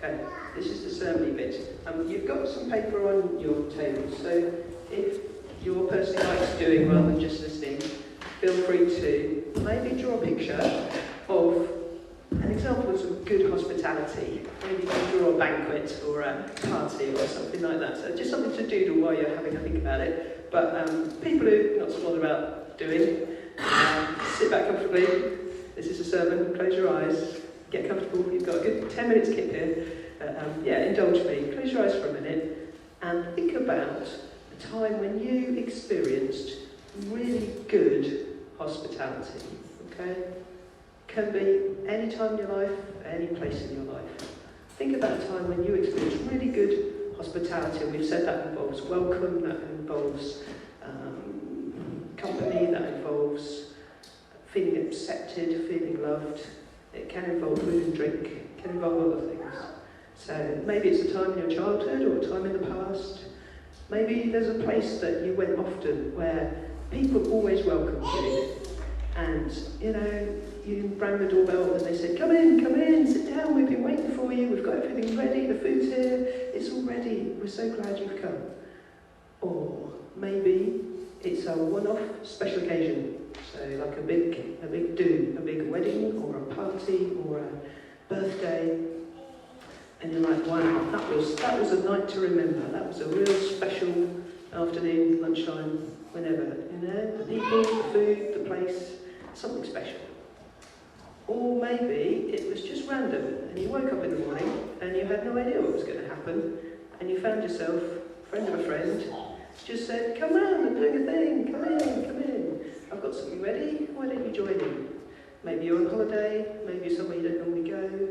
Okay, this is the sermon bit. You've got some paper on your table, so if you're personally likes doing rather than just listening, feel free to maybe draw a picture of an example of some good hospitality. Maybe you can draw a banquet or a party or something like that. So just something to doodle while you're having a think about it. But people who are not so bothered about doing, sit back comfortably. This is a sermon. Close your eyes. Get comfortable. You've got a good 10 minutes kip here. Indulge me. Close your eyes for a minute and think about a time when you experienced really good hospitality. Okay? Can be any time in your life, any place in your life. Think about a time when you experienced really good hospitality, and we've said that involves welcome, that involves company, that involves feeling accepted, feeling loved. It can involve food and drink, it can involve other things. So maybe it's a time in your childhood or a time in the past. Maybe there's a place that you went often where people always welcomed you. And, you rang the doorbell and they said, come in, sit down, we've been waiting for you, we've got everything ready, the food's here, it's all ready, we're so glad you've come. Or maybe it's a one-off special occasion, so like a big do, a big wedding or a party or a birthday, and you're like, wow, that was a night to remember, that was a real special afternoon, lunchtime, whenever, the people, the food, the place, something special. Or maybe it was just random and you woke up in the morning and you had no idea what was going to happen and you found yourself, friend of a friend, just said, come round, I'm doing a thing, come in, I've got something ready, why don't you join in? Maybe you're on holiday, maybe you're somewhere you don't normally go,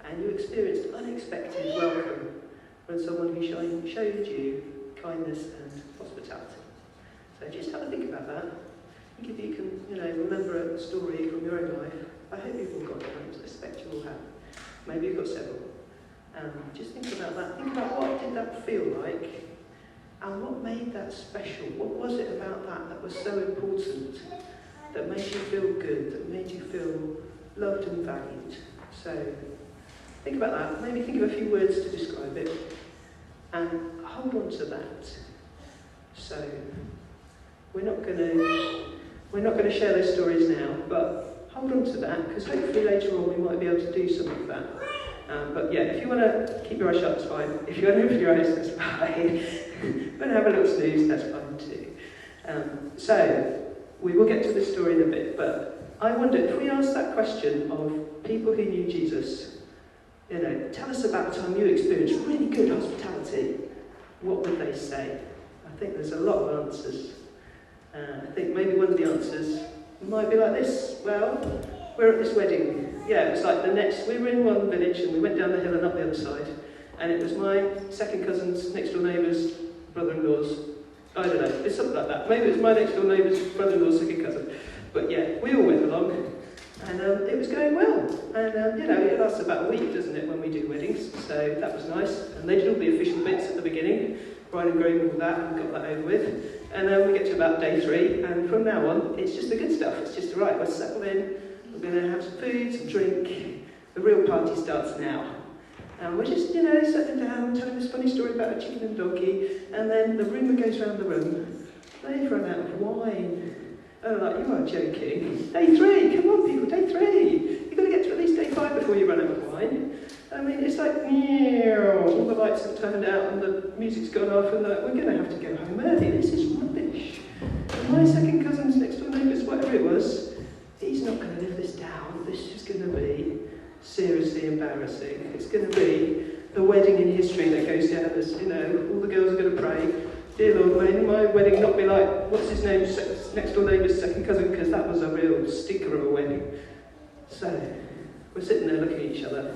and you experienced unexpected welcome from someone who showed you kindness and hospitality. So just have a think about that. Think if you can, remember a story from your own life. I hope you've all got one. I expect you all have. Maybe you've got several. Just think about that. Think about what did that feel like, and what made that special. What was it about that was so important, that made you feel good, that made you feel loved and valued. So think about that. Maybe think of a few words to describe it, and hold on to that. So we're not going to share those stories now, but hold on to that, because hopefully later on we might be able to do some of that. If you want to keep your eyes shut, that's fine. If you want to open your eyes, that's fine. If you want to have a little snooze, that's fine too. So we will get to this story in a bit, but I wonder if we ask that question of people who knew Jesus, tell us about the time you experienced really good hospitality, what would they say? I think there's a lot of answers. I think maybe one of the answers might be like this. Well, we're at this wedding. Yeah, it was like we were in one village and we went down the hill and up the other side, and it was my second cousin's next door neighbour's brother-in-law's, I don't know, it's something like that. Maybe it was my next door neighbour's brother-in-law's second cousin. But yeah, we all went along, and it was going well. And it lasts about a week, doesn't it, when we do weddings, so that was nice. And they did all the official bits at the beginning, bride and groom, all that, and got that over with. And then we get to about day 3, and from now on, it's just the good stuff. It's just, right, let's settle in, we're going to have some food, some drink. The real party starts now. And we're just, settling down, telling this funny story about a chicken and donkey, and then the rumour goes around the room, they've run out of wine. And I'm like, you are joking. Day 3, come on people, day 3. You've got to get to at least day 5 before you run out of wine. I mean, it's like, all the lights have turned out and the music's gone off, and we're going to have to go home early. This is rubbish. And my second cousin's next door neighbour's, whatever it was, he's not going to live this down. This is going to be seriously embarrassing. It's going to be the wedding in history that goes down as, all the girls are going to pray, dear Lord, may my wedding not be like, what's his name, next door neighbour's second cousin, because that was a real stinker of a wedding. So, we're sitting there looking at each other.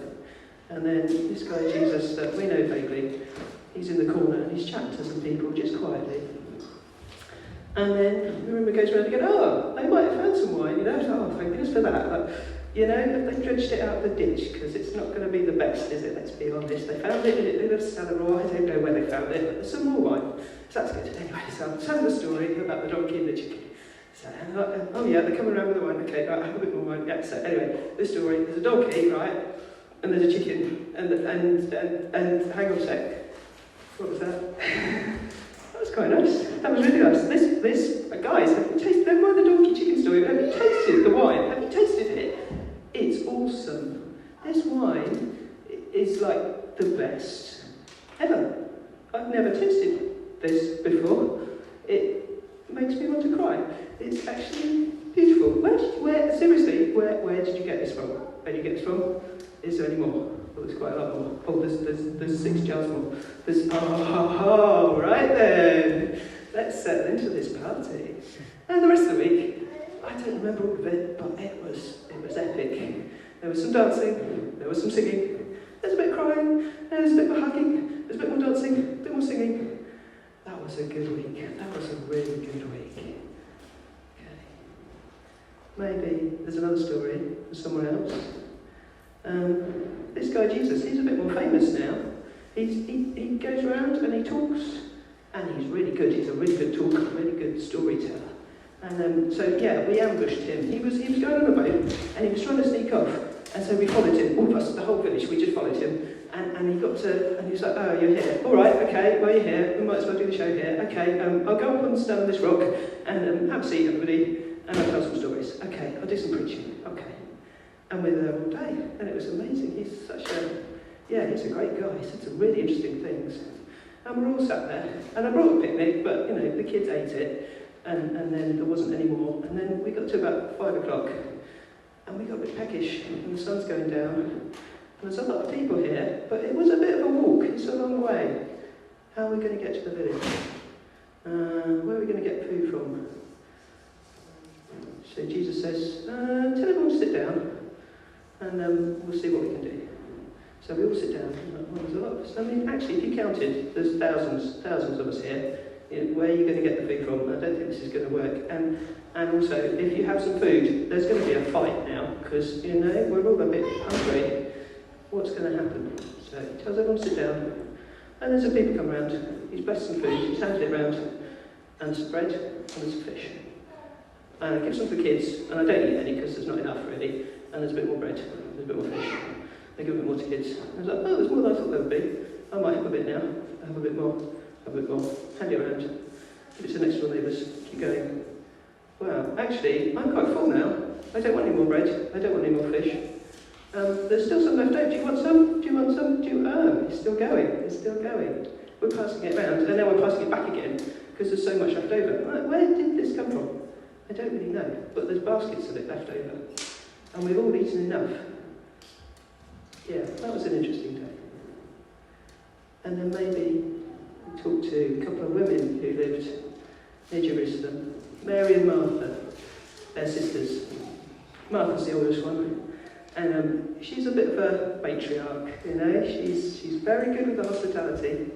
And then this guy, Jesus, that we know vaguely, he's in the corner and he's chatting to some people just quietly. And then the rumour goes around again, they might have found some wine, oh, thank goodness for that. They dredged it out of the ditch, because it's not going to be the best, is it? Let's be honest. They found it in a cellar, or I don't know where they found it, but there's some more wine. So that's good. Anyway, so I'm telling the story about the donkey and the chicken. So, they're coming around with the wine, okay, right, have a bit more wine. Yeah, so anyway, this story, there's a donkey, right? and there's a chicken, and hang on a sec. What was that? That was quite nice. That was really nice. This guys, have you tasted? Never mind the donkey chicken story. Have you tasted the wine? Have you tasted it? It's awesome. This wine is like the best ever. I've never tasted this before. It makes me want to cry. It's actually beautiful. Seriously, where did you get this from? Where did you get this from? Is there any more? Oh, there's quite a lot more. Oh, there's 6 jars more. Right then. Let's settle into this party. And the rest of the week, I don't remember all of it, but it was epic. There was some dancing, there was some singing, there's a bit of crying, there's a bit of hugging, there's a bit more dancing, a bit more singing. That was a good week. That was a really good week. Okay. Maybe there's another story for someone else. This guy Jesus, he's a bit more famous now. He goes around and he talks, and he's really good. He's a really good talker, really good storyteller. And so we ambushed him. He was going on a boat, and he was trying to sneak off. And so we followed him, all of us, the whole village. We just followed him. And he got to, and he was like, "Oh, you're here. All right, okay. Well, you're here. We might as well do the show here. Okay. I'll go up and stand on this rock and have a seat, everybody, and I'll tell some stories. Okay. I'll do some preaching. Okay." And we're there all day, and it was amazing. He's he's a great guy. He said some really interesting things. And we're all sat there, and I brought a picnic, but the kids ate it, and then there wasn't any more. And then we got to about 5 o'clock, and we got a bit peckish, and the sun's going down. And there's a lot of people here, but it was a bit of a walk. It's a long way. How are we going to get to the village? Where are we going to get food from? So Jesus says, "Tell everyone to sit down, and we'll see what we can do." So we all sit down. There's a lot of us. I mean, actually, if you counted, there's thousands of us here. Where are you going to get the food from? I don't think this is going to work. And also, if you have some food, there's going to be a fight now, because, we're all a bit hungry. What's going to happen? So he tells everyone to sit down, and there's some people come around. He's blessed some food, he's handed it around, and some bread, and there's some fish. And I give some for the kids, and I don't eat any because there's not enough really, and there's a bit more bread, there's a bit more fish. I give a bit more to kids. I was like, "Oh, there's more than I thought there would be. I might have a bit now. I have a bit more. Have a bit more. Hand it around. Give it to the next door neighbours. Keep going. Well, actually, I'm quite full now. I don't want any more bread. I don't want any more fish. There's still some left over. Do you want some? Do you want some? It's still going. It's still going. We're passing it around, and now we're passing it back again because there's so much left over. Where did this come from? I don't really know, but there's baskets of it left over, and we've all eaten enough. Yeah, that was an interesting day. And then maybe we talked to a couple of women who lived near Jerusalem, Mary and Martha, they're sisters. Martha's the oldest one, and she's a bit of a matriarch, she's very good with the hospitality,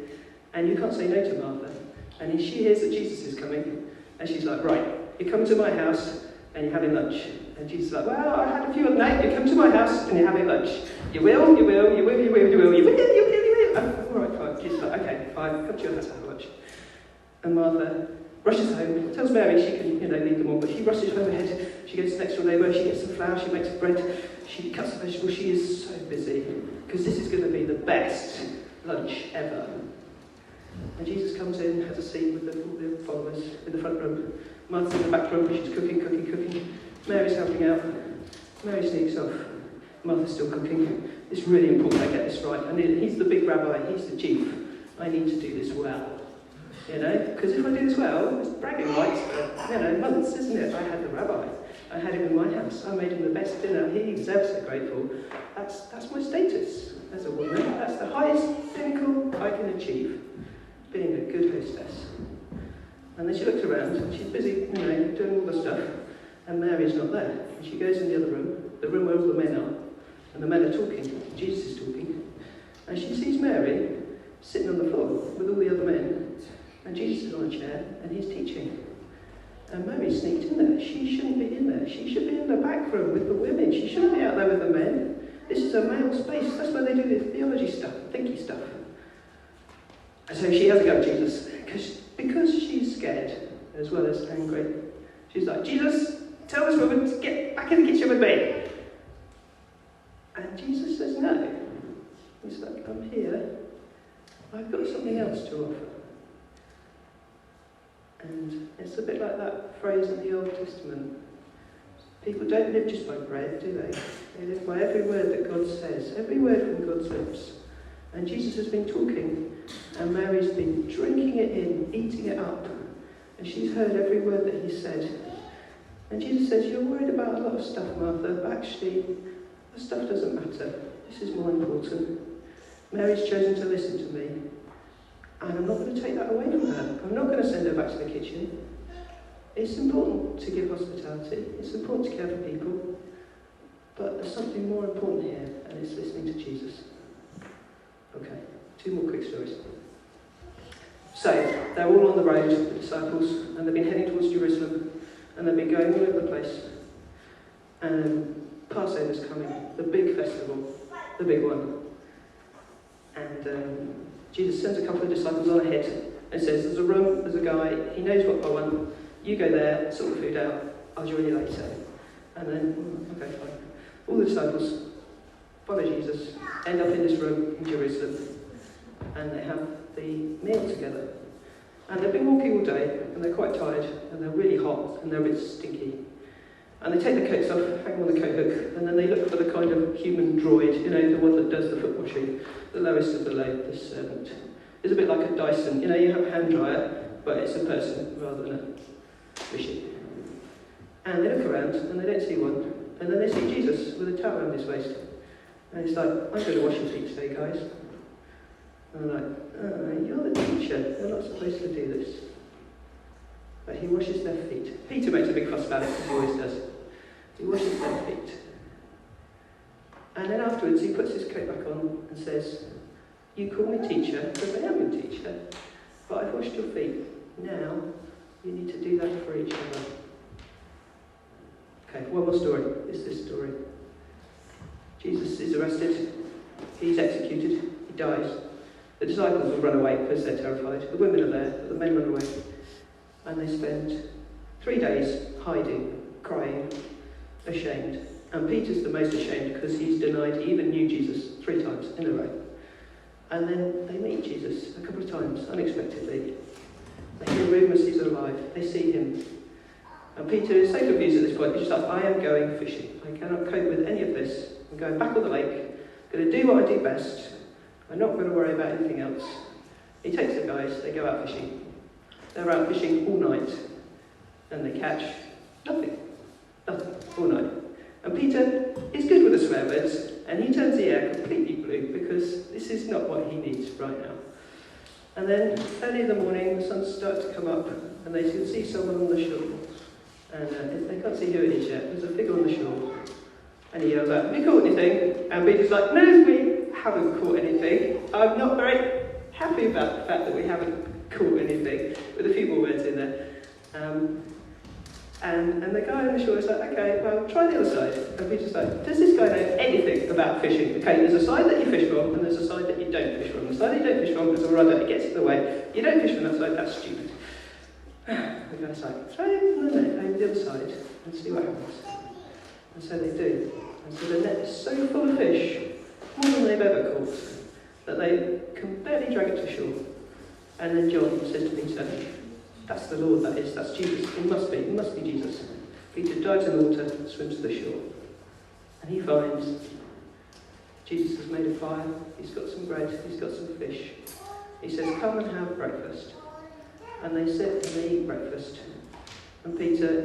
and you can't say no to Martha. And she hears that Jesus is coming, and she's like, "Right, you come to my house, and you're having lunch." And Jesus is like, "Well, I had a few of the night. You come to my house, and you're having lunch. You will, you will, you will, you will, you will, you will, you will." All right, fine. Jesus is like, "Okay, fine, come to your house, have lunch." And Martha rushes home, tells Mary she can, lead them all, but she rushes home ahead. She goes to the next door neighbour, she gets some flour, she makes bread, she cuts the vegetables. She is so busy, because this is going to be the best lunch ever. And Jesus comes in, has a seat with all the followers in the front room. Martha's in the back room, she's cooking. Mary's helping out. Mary sneaks off. Martha's still cooking. It's really important I get this right. And he's the big rabbi, he's the chief. I need to do this well. Because if I do this well, it's bragging rights for, months, isn't it? I had the rabbi. I had him in my house. I made him the best dinner. He was ever so grateful. That's my status as a woman. That's the highest pinnacle I can achieve, being a good hostess. And then she looks around, and she's busy, doing all the stuff, and Mary's not there. And she goes in the other room, the room where all the men are, and the men are talking. Jesus is talking. And she sees Mary sitting on the floor with all the other men, and Jesus is on a chair, and he's teaching. And Mary sneaked in there. She shouldn't be in there. She should be in the back room with the women. She shouldn't be out there with the men. This is a male space. That's where they do the theology stuff, thinky stuff. And so she has a go at Jesus, because she's scared as well as angry. She's like, "Jesus, tell this woman to get back in the kitchen with me." And Jesus says no. here, I've got something else to offer. And it's a bit like that phrase in the Old Testament. People don't live just by bread, do they? They live by every word that God says, every word from God's lips. And Jesus has been talking, and Mary's been drinking it in, eating it up. And she's heard every word that he said. And Jesus says, you're worried about a lot of stuff, Martha, but actually, the stuff doesn't matter. This is more important. Mary's chosen to listen to me. And I'm not going to take that away from her. I'm not going to send her back to the kitchen. It's important to give hospitality. It's important to care for people. But there's something more important here, and it's listening to Jesus. Okay, 2 more quick stories. So, they're all on the road, the disciples, and they've been heading towards Jerusalem, and they've been going all over the place. And Passover's coming, the big festival, the big one. And Jesus sends a couple of disciples on ahead and says, there's a room, there's a guy, he knows what I want, you go there, sort the food out, I'll join you later. And then, okay, fine. All the disciples follow Jesus, end up in this room in Jerusalem, and they have the meal together. And they've been walking all day, and they're quite tired, and they're really hot, and they're a bit stinky. And they take their coats off, hang on the coat hook, and then they look for the kind of human droid, you know, the one that does the foot washing, the lowest of the low, the servant. It's a bit like a Dyson. You know, you have a hand dryer, but it's a person rather than a machine. And they look around, and they don't see one. And then they see Jesus with a towel around his waist. And he's like, I'm going to wash your feet today, guys. And they're like, you're the teacher. You're not supposed to do this. But he washes their feet. Peter makes a big fuss about it, as he always does. He washes their feet. And then afterwards, he puts his coat back on and says, you call me teacher, because I am your teacher, but I've washed your feet. Now, you need to do that for each other. Okay, one more story. It's this story. Jesus is arrested. He's executed. He dies. The disciples will run away because they're terrified. The women are there, but the men run away. And they spend 3 days hiding, crying, ashamed. And Peter's the most ashamed because he's denied he even knew Jesus 3 times in a row. And then they meet Jesus a couple of times, unexpectedly. They hear rumours he's alive. They see him. And Peter is so confused at this point. He's just like, I am going fishing. I cannot cope with any of this. I'm going back on the lake. I'm going to do what I do best. I'm not going to worry about anything else. He takes the guys. They go out fishing. They're out fishing all night. And they catch nothing. Nothing. All night. And Peter is good with the swear words. And he turns the air completely blue because this is not what he needs right now. And then early in the morning, the sun starts to come up. And they can see someone on the shore. And they can't see who it is yet. There's a figure on the shore. And he yells out, have you caught anything? And Peter's like, no, we haven't caught anything. I'm not very happy about the fact that we haven't caught anything, with a few more words in there. And the guy on the shore is like, okay, well, try the other side. And Peter's like, does this guy know anything about fishing? Okay, there's a side that you fish from, and there's a side that you don't fish from. The side that you don't fish from is a rudder, it gets in the way. You don't fish from that side, that's stupid. The guy's like, try the net over the other side and see what happens. And so they do. And so the net is so full of fish, more than they've ever caught, that they can barely drag it to shore. And then John says to Peter, that's the Lord, that is, that's Jesus. It must be Jesus. Peter dives in the water and swims to the shore. And he finds Jesus has made a fire, he's got some bread, he's got some fish. He says, come and have breakfast. And they sit and they eat breakfast. And Peter,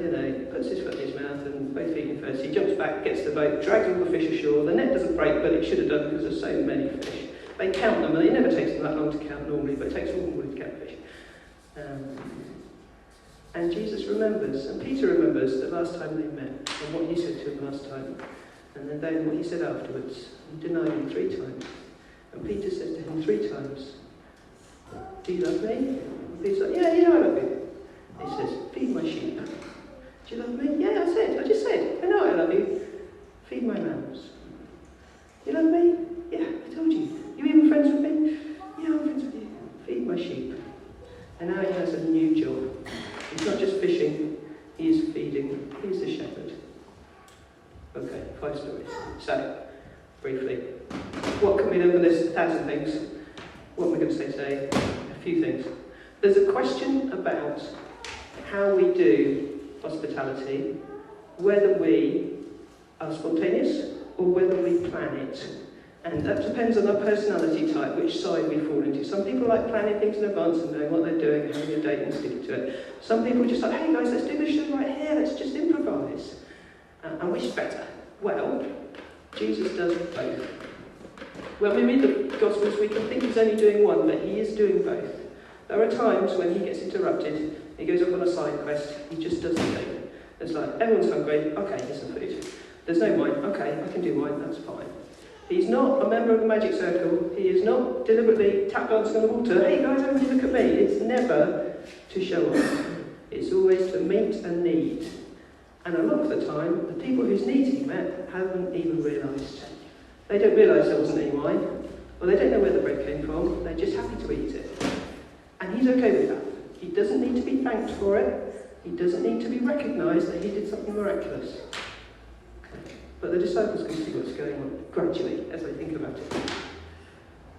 puts his foot in his mouth and both feet in first. He jumps back, gets the boat, drags all the fish ashore. The net doesn't break, but it should have done because there's so many fish. They count them, and it never takes them that long to count normally, but it takes all the morning to count fish. And Jesus remembers, and Peter remembers the last time they met, and what he said to him last time, and then what he said afterwards. He denied him 3 times. And Peter says to him 3 times, do you love me? And Peter's like, yeah, I love you. He says, feed my sheep. Do you love me? Yeah, I just said, I know I love you. Feed my lambs. You love me? Yeah, I told you. You even friends with me? Yeah, I'm friends with you. Feed my sheep. And now he has a new job. He's not just fishing, he is feeding. He's the shepherd. Okay, 5 stories. So, briefly, what can we learn from this? 1,000 things. what am I going to say today? A few things. There's a question about how we do hospitality, whether we are spontaneous or whether we plan it. And that depends on our personality type, which side we fall into. Some people like planning things in advance and knowing what they're doing and having a date and sticking to it. Some people are just like, hey guys, let's do this show right here, let's just improvise. And which is better? Well, Jesus does both. When we read the Gospels, we can think he's only doing one, but he is doing both. There are times when he gets interrupted, he goes off on a side quest, he just does the thing. It's like, everyone's hungry, okay, here's some food. There's no wine, okay, I can do wine, that's fine. He's not a member of the magic circle, he is not deliberately tap dancing on the water, hey guys, everybody look at me. It's never to show off. It's always to meet a need. And a lot of the time, the people whose needs he met haven't even realised. They don't realise there wasn't any wine, or they don't know where the bread came from, they're just happy to eat it. And he's okay with that. He doesn't need to be thanked for it, he doesn't need to be recognised that he did something miraculous. But the disciples can see what's going on gradually as they think about it.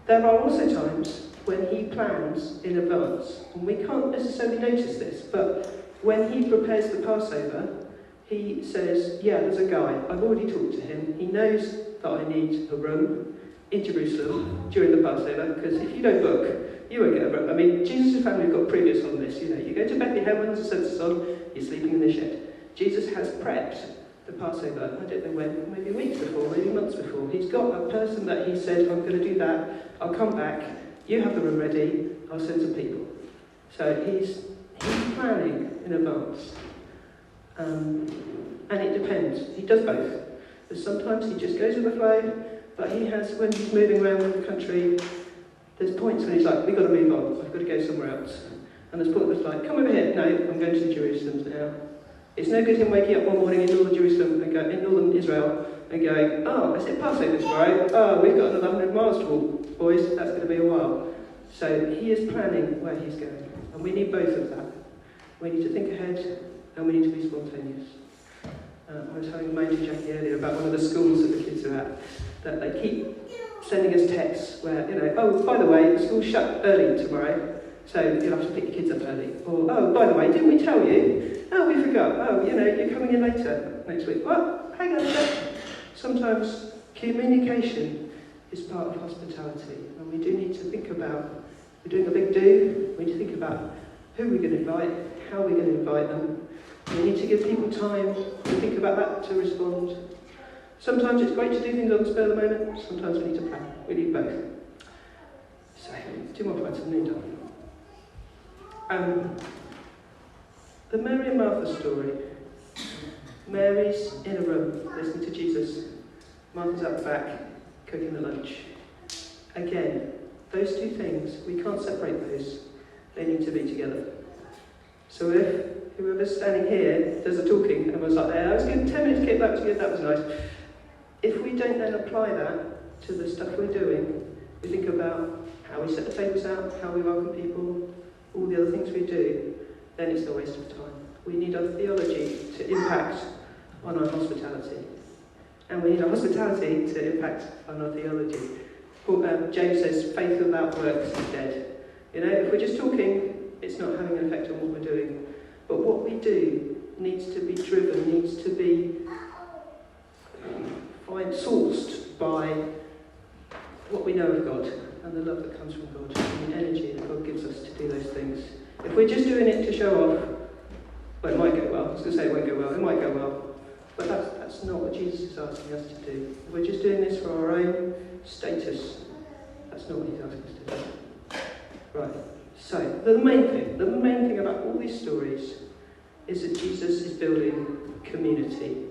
There are also times when he plans in advance, and we can't necessarily notice this, but when he prepares the Passover, he says, yeah, there's a guy, I've already talked to him, he knows that I need a room in Jerusalem during the Passover, because if you don't book, you won't get a room. I mean, Jesus' family have got previous on this, you go to Bethlehem when there's a census on, you're sleeping in the shed. Jesus has prepped the Passover, I don't know when, maybe weeks before, maybe months before. He's got a person that he said, I'm going to do that, I'll come back, you have the room ready, I'll send some people. So he's planning in advance. And it depends, he does both. There's sometimes he just goes with the flow, but he has, when he's moving around the country, there's points when he's like, we've got to move on, I've got to go somewhere else. And there's points where it's like, come over here, no, I'm going to Jerusalem now. It's no good him waking up one morning in northern Jerusalem and in northern Israel and going, oh, is it Passover tomorrow? Oh, we've got another 100 miles to walk, boys, that's going to be a while. So he is planning where he's going, and we need both of that. We need to think ahead, and we need to be spontaneous. I was having a moan to Jackie earlier about one of the schools that the kids are at, that they keep sending us texts where, oh, by the way, the school's shut early tomorrow, so you'll have to pick your kids up early. Or, oh, by the way, didn't we tell you? Oh, we forgot. Oh, you're coming in later next week. What? Hang on a sec. Sometimes communication is part of hospitality, and we do need to think about, we're doing a big do, we need to think about who we're going to invite, how we're going to invite them. We need to give people time to think about that, to respond. Sometimes it's great to do things on the spur of the moment, sometimes we need to plan. We need both. So, 2 more points and then done. The Mary and Martha story. Mary's in a room listening to Jesus. Martha's up the back cooking the lunch. Again, those two things, we can't separate those. They need to be together. So if whoever's standing here does the talking and was like, that was good, 10 minutes, Kit, that was good, that was nice. If we don't then apply that to the stuff we're doing, we think about how we set the tables out, how we welcome people, all the other things we do, then it's a waste of time. We need our theology to impact on our hospitality. And we need our hospitality to impact on our theology. James says, faith without works is dead. If we're just talking, it's not having an effect on what we're doing. But what we do needs to be driven, needs to be sourced by what we know of God and the love that comes from God and the energy that God gives us to do those things. If we're just doing it to show off, well, it might go well. I was going to say it won't go well. It might go well. But that's not what Jesus is asking us to do. If we're just doing this for our own status, that's not what he's asking us to do. Right. So, the main thing about all these stories is that Jesus is building community.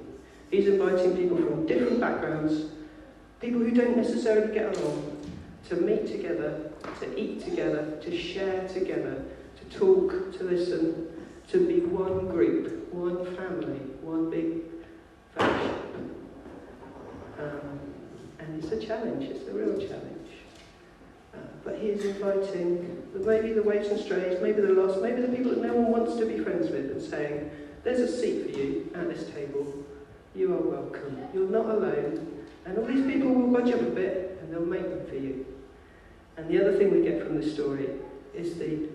He's inviting people from different backgrounds, people who don't necessarily get along, to meet together, to eat together, to share together, to talk, to listen, to be one group, one family, one big fellowship. And it's a challenge, it's a real challenge. But he is inviting maybe the waifs and strays, maybe the lost, maybe the people that no one wants to be friends with, and saying, there's a seat for you at this table. You are welcome. You're not alone. And all these people will budge up a bit and they'll make them for you. And the other thing we get from this story is the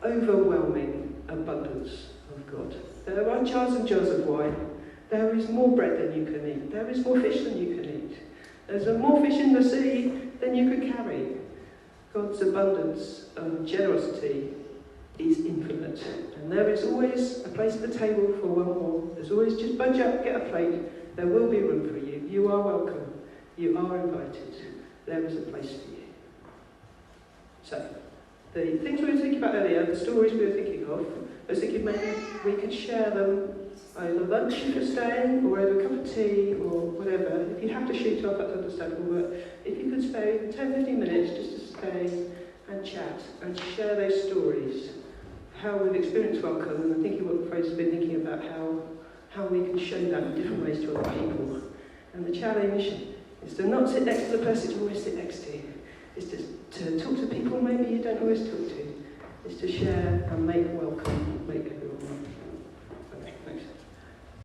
overwhelming abundance of God. There are jars and jars of wine. There is more bread than you can eat. There is more fish than you can eat. There's more fish in the sea than you could carry. God's abundance and generosity is infinite. And there is always a place at the table for one more. There's always just budge up, get a plate. There will be room for you. You are welcome. You are invited. There is a place for you. So, the things we were thinking about earlier, the stories we were thinking of, I was thinking maybe we could share them over lunch if you're staying, or over a cup of tea, or whatever. If you have to shoot off, that's understandable, but if you could spare 10-15 minutes just to stay and chat and share those stories, how we've experienced welcome, and I'm thinking what the phrase has been thinking about how we can show that in different ways to other people. And the challenge is to not sit next to the person you always sit next to. It's to talk to people maybe you don't always talk to. It's to share and make welcome, make everyone